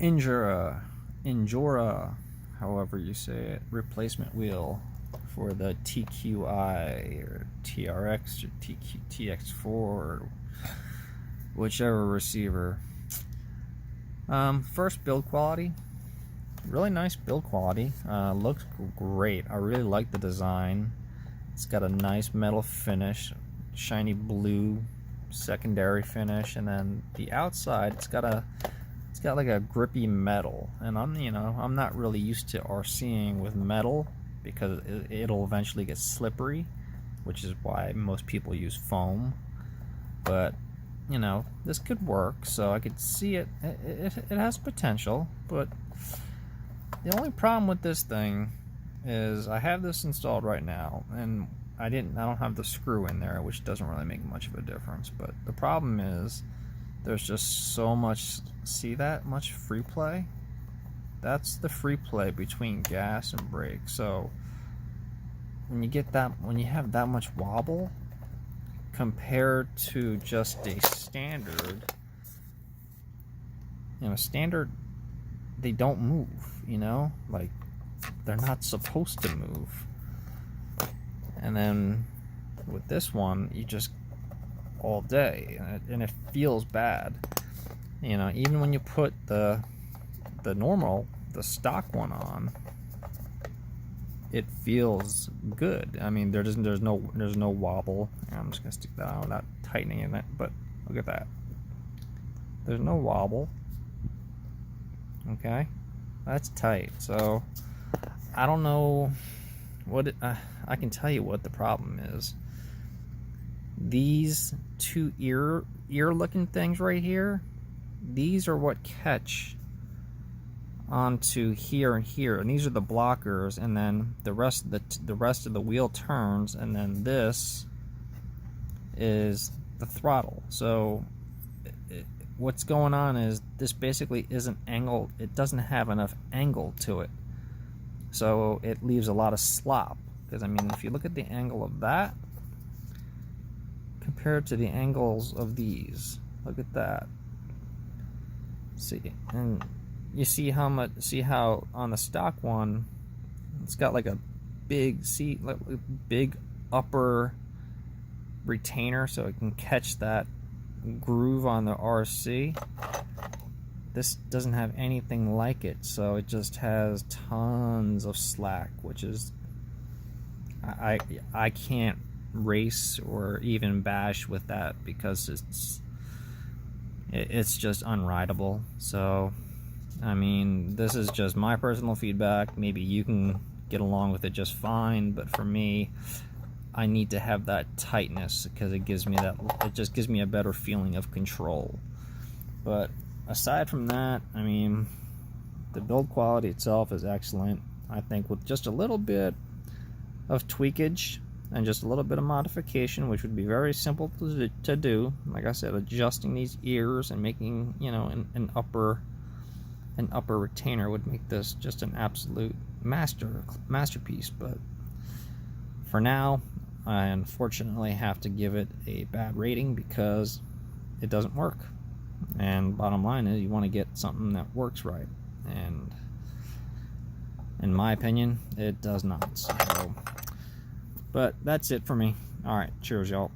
INJORA, however you say it, replacement wheel for the TQI or TRX or TX4 or whichever receiver. First, build quality. Really nice build quality. Looks great. I really like the design. It's got a nice metal finish, shiny blue secondary finish, and then the outside it's got like a grippy metal. And I'm not really used to RCing with metal because it'll eventually get slippery, which is why most people use foam. But this could work, so I could see it has potential. But the only problem with this thing is I have this installed right now, and I don't have the screw in there, which doesn't really make much of a difference. But the problem is there's just so much, see that much free play? That's the free play between gas and brake. So when you have that much wobble compared to just a standard, standard, they don't move, like they're not supposed to move. And then with this one, you just all day, and it feels bad. Even when you put the stock one on, it feels good. I mean, there's no wobble. I'm just gonna stick that out without tightening it, but look at that. There's no wobble. Okay, that's tight. So I don't know what I can tell you what the problem is. These two ear looking things right here, these are what catch onto here and here, and these are the blockers, and then the rest of the wheel turns, and then this is the throttle. So what's going on is this basically isn't angled. It doesn't have enough angle to it, so it leaves a lot of slop. Because I mean, if you look at the angle of that compared to the angles of these, look at that. See, and you see how on the stock one, it's got like a big like a big upper retainer, so it can catch that groove on the RC. This doesn't have anything like it, so it just has tons of slack, which is I can't race or even bash with that because it's just unrideable. So I mean, this is just my personal feedback. Maybe you can get along with it just fine, but for me, I need to have that tightness because it just gives me a better feeling of control. But aside from that, I mean, the build quality itself is excellent. I think with just a little bit of tweakage and just a little bit of modification, which would be very simple to do, like I said, adjusting these ears and making an upper retainer would make this just an absolute masterpiece. But for now, I unfortunately have to give it a bad rating because it doesn't work. And bottom line is, you want to get something that works right, and in my opinion, it does not. So, but that's it for me. All right, cheers, y'all.